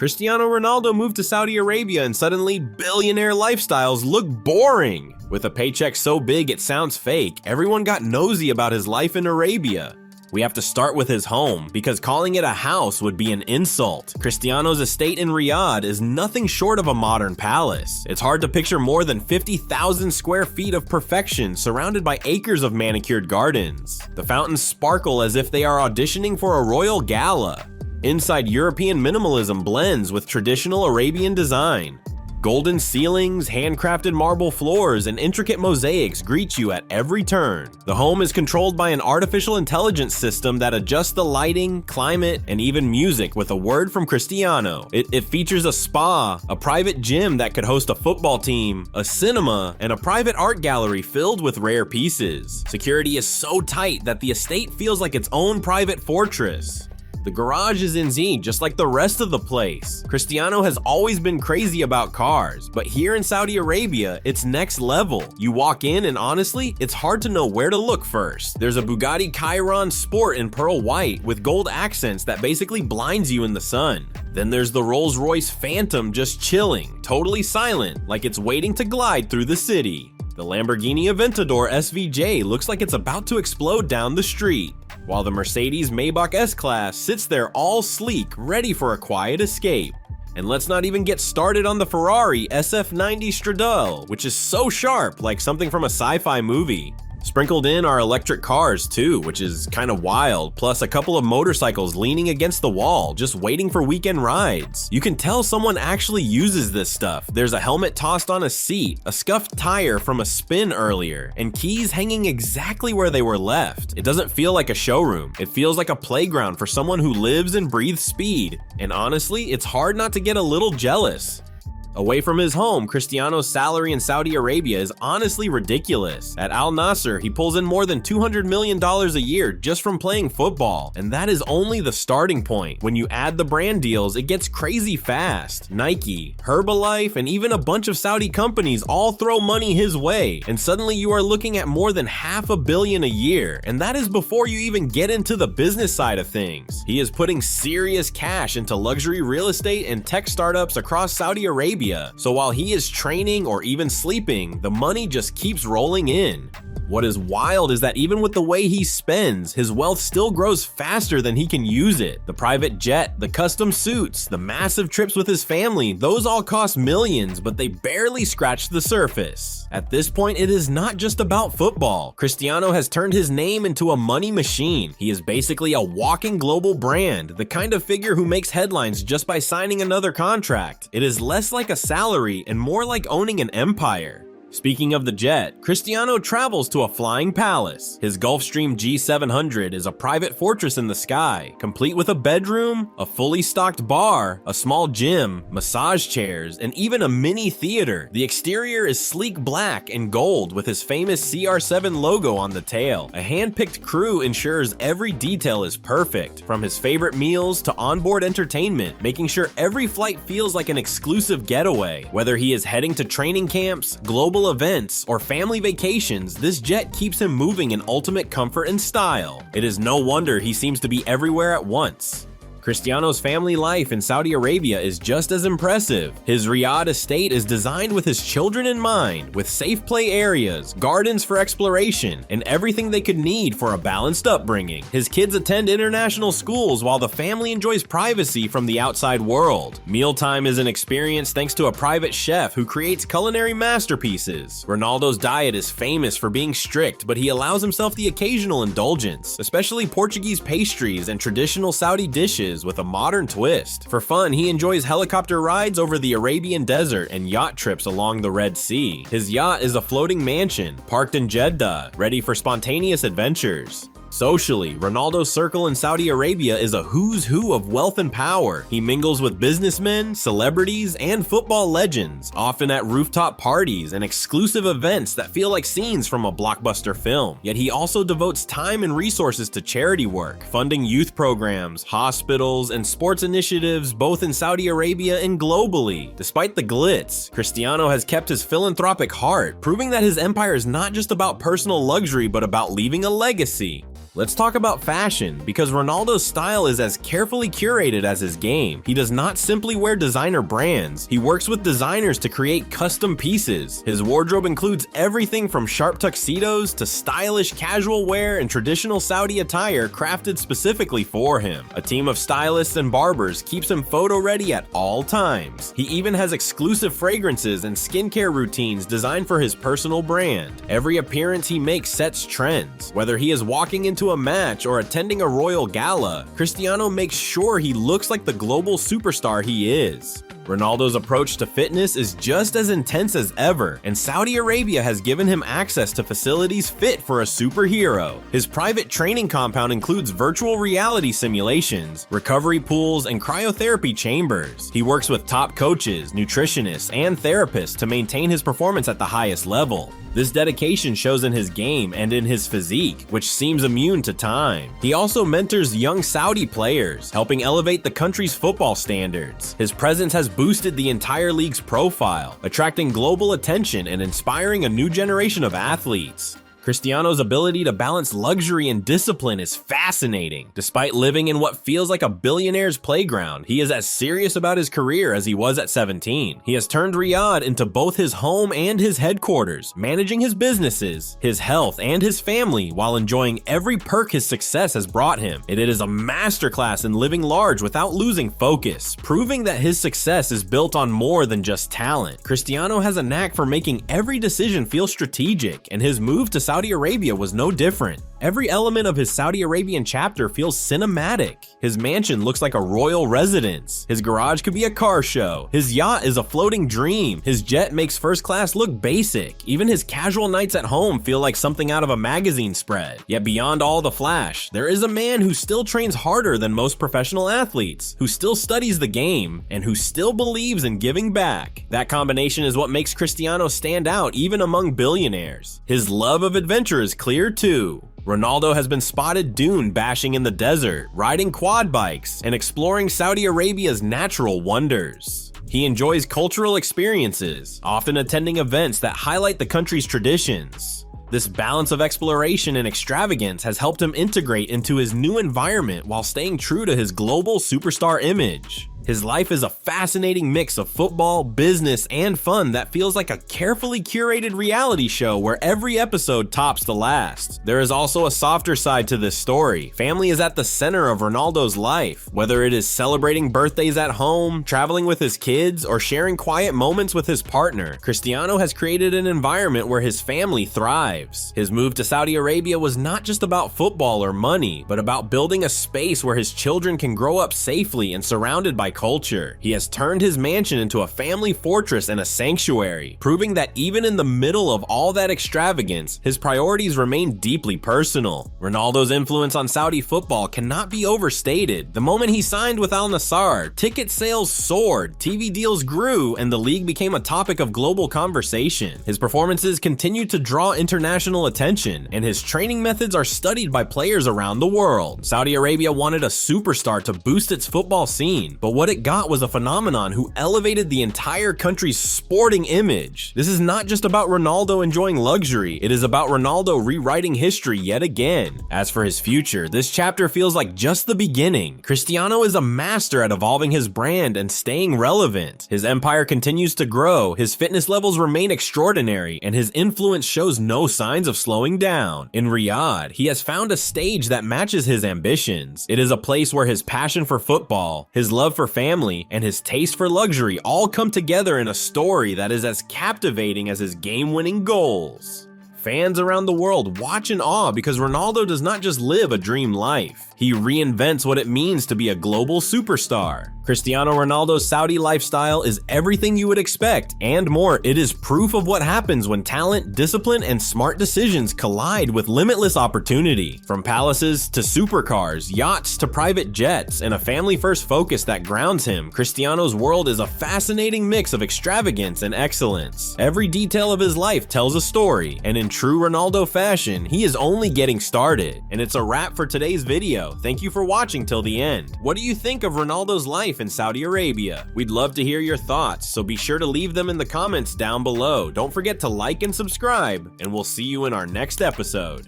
Cristiano Ronaldo moved to Saudi Arabia and suddenly billionaire lifestyles look boring. With a paycheck so big it sounds fake, everyone got nosy about his life in Arabia. We have to start with his home, because calling it a house would be an insult. Cristiano's estate in Riyadh is nothing short of a modern palace. It's hard to picture more than 50,000 square feet of perfection surrounded by acres of manicured gardens. The fountains sparkle as if they are auditioning for a royal gala. Inside, European minimalism blends with traditional Arabian design. Golden ceilings, handcrafted marble floors, and intricate mosaics greet you at every turn. The home is controlled by an artificial intelligence system that adjusts the lighting, climate, and even music with a word from Cristiano. It features a spa, a private gym that could host a football team, a cinema, and a private art gallery filled with rare pieces. Security is so tight that the estate feels like its own private fortress. The garage is in Z, just like the rest of the place. Cristiano has always been crazy about cars, but here in Saudi Arabia, it's next level. You walk in and honestly, it's hard to know where to look first. There's a Bugatti Chiron Sport in pearl white with gold accents that basically blinds you in the sun. Then there's the Rolls-Royce Phantom just chilling, totally silent, like it's waiting to glide through the city. The Lamborghini Aventador SVJ looks like it's about to explode down the street, while the Mercedes Maybach S-Class sits there all sleek, ready for a quiet escape. And let's not even get started on the Ferrari SF90 Stradale, which is so sharp, like something from a sci-fi movie. Sprinkled in are electric cars too, which is kind of wild, plus a couple of motorcycles leaning against the wall, just waiting for weekend rides. You can tell someone actually uses this stuff. There's a helmet tossed on a seat, a scuffed tire from a spin earlier, and keys hanging exactly where they were left. It doesn't feel like a showroom. It feels like a playground for someone who lives and breathes speed. And honestly, it's hard not to get a little jealous. Away from his home, Cristiano's salary in Saudi Arabia is honestly ridiculous. At Al Nassr, he pulls in more than $200 million a year just from playing football, and that is only the starting point. When you add the brand deals, it gets crazy fast. Nike, Herbalife, and even a bunch of Saudi companies all throw money his way, and suddenly you are looking at more than $500 million a year, and that is before you even get into the business side of things. He is putting serious cash into luxury real estate and tech startups across Saudi Arabia. So while he is training or even sleeping, the money just keeps rolling in. What is wild is that even with the way he spends, his wealth still grows faster than he can use it. The private jet, the custom suits, the massive trips with his family, those all cost millions, but they barely scratch the surface. At this point, it is not just about football. Cristiano has turned his name into a money machine. He is basically a walking global brand, the kind of figure who makes headlines just by signing another contract. It is less like a salary and more like owning an empire. Speaking of the jet, Cristiano travels to a flying palace. His Gulfstream G700 is a private fortress in the sky, complete with a bedroom, a fully stocked bar, a small gym, massage chairs, and even a mini theater. The exterior is sleek black and gold with his famous CR7 logo on the tail. A hand-picked crew ensures every detail is perfect, from his favorite meals to onboard entertainment, making sure every flight feels like an exclusive getaway. Whether he is heading to training camps, global events, or family vacations, this jet keeps him moving in ultimate comfort and style. It is no wonder he seems to be everywhere at once. Cristiano's family life in Saudi Arabia is just as impressive. His Riyadh estate is designed with his children in mind, with safe play areas, gardens for exploration, and everything they could need for a balanced upbringing. His kids attend international schools while the family enjoys privacy from the outside world. Mealtime is an experience thanks to a private chef who creates culinary masterpieces. Ronaldo's diet is famous for being strict, but he allows himself the occasional indulgence, especially Portuguese pastries and traditional Saudi dishes with a modern twist. For fun, he enjoys helicopter rides over the Arabian desert and yacht trips along the Red Sea. His yacht is a floating mansion, parked in Jeddah, ready for spontaneous adventures. Socially, Ronaldo's circle in Saudi Arabia is a who's who of wealth and power. He mingles with businessmen, celebrities, and football legends, often at rooftop parties and exclusive events that feel like scenes from a blockbuster film. Yet he also devotes time and resources to charity work, funding youth programs, hospitals, and sports initiatives both in Saudi Arabia and globally. Despite the glitz, Cristiano has kept his philanthropic heart, proving that his empire is not just about personal luxury but about leaving a legacy. Let's talk about fashion, because Ronaldo's style is as carefully curated as his game. He does not simply wear designer brands, he works with designers to create custom pieces. His wardrobe includes everything from sharp tuxedos to stylish casual wear and traditional Saudi attire crafted specifically for him. A team of stylists and barbers keeps him photo ready at all times. He even has exclusive fragrances and skincare routines designed for his personal brand. Every appearance he makes sets trends. Whether he is walking into a match or attending a royal gala, Cristiano makes sure he looks like the global superstar he is. Ronaldo's approach to fitness is just as intense as ever, and Saudi Arabia has given him access to facilities fit for a superhero. His private training compound includes virtual reality simulations, recovery pools, and cryotherapy chambers. He works with top coaches, nutritionists, and therapists to maintain his performance at the highest level. This dedication shows in his game and in his physique, which seems immune to time. He also mentors young Saudi players, helping elevate the country's football standards. His presence has boosted the entire league's profile, attracting global attention and inspiring a new generation of athletes. Cristiano's ability to balance luxury and discipline is fascinating. Despite living in what feels like a billionaire's playground, he is as serious about his career as he was at 17. He has turned Riyadh into both his home and his headquarters, managing his businesses, his health, and his family while enjoying every perk his success has brought him. It is a masterclass in living large without losing focus, proving that his success is built on more than just talent. Cristiano has a knack for making every decision feel strategic, and his move to Saudi Arabia was no different. Every element of his Saudi Arabian chapter feels cinematic. His mansion looks like a royal residence. His garage could be a car show. His yacht is a floating dream. His jet makes first class look basic. Even his casual nights at home feel like something out of a magazine spread. Yet beyond all the flash, there is a man who still trains harder than most professional athletes, who still studies the game, and who still believes in giving back. That combination is what makes Cristiano stand out even among billionaires. His love of adventure is clear too. Ronaldo has been spotted dune bashing in the desert, riding quad bikes, and exploring Saudi Arabia's natural wonders. He enjoys cultural experiences, often attending events that highlight the country's traditions. This balance of exploration and extravagance has helped him integrate into his new environment while staying true to his global superstar image. His life is a fascinating mix of football, business, and fun that feels like a carefully curated reality show where every episode tops the last. There is also a softer side to this story. Family is at the center of Ronaldo's life. Whether it is celebrating birthdays at home, traveling with his kids, or sharing quiet moments with his partner, Cristiano has created an environment where his family thrives. His move to Saudi Arabia was not just about football or money, but about building a space where his children can grow up safely and surrounded by culture. He has turned his mansion into a family fortress and a sanctuary, proving that even in the middle of all that extravagance, his priorities remain deeply personal. Ronaldo's influence on Saudi football cannot be overstated. The moment he signed with Al Nassr, ticket sales soared, TV deals grew, and the league became a topic of global conversation. His performances continue to draw international attention, and his training methods are studied by players around the world. Saudi Arabia wanted a superstar to boost its football scene, but what it got was a phenomenon who elevated the entire country's sporting image. This is not just about Ronaldo enjoying luxury, it is about Ronaldo rewriting history yet again. As for his future, this chapter feels like just the beginning. Cristiano is a master at evolving his brand and staying relevant. His empire continues to grow, his fitness levels remain extraordinary, and his influence shows no signs of slowing down. In Riyadh, he has found a stage that matches his ambitions. It is a place where his passion for football, his love for family, and his taste for luxury all come together in a story that is as captivating as his game-winning goals. Fans around the world watch in awe because Ronaldo does not just live a dream life. He reinvents what it means to be a global superstar. Cristiano Ronaldo's Saudi lifestyle is everything you would expect and more. It is proof of what happens when talent, discipline, and smart decisions collide with limitless opportunity. From palaces to supercars, yachts to private jets, and a family-first focus that grounds him, Cristiano's world is a fascinating mix of extravagance and excellence. Every detail of his life tells a story, and in true Ronaldo fashion, he is only getting started. And it's a wrap for today's video. Thank you for watching till the end. What do you think of Ronaldo's life in Saudi Arabia? We'd love to hear your thoughts, so be sure to leave them in the comments down below. Don't forget to like and subscribe, and we'll see you in our next episode.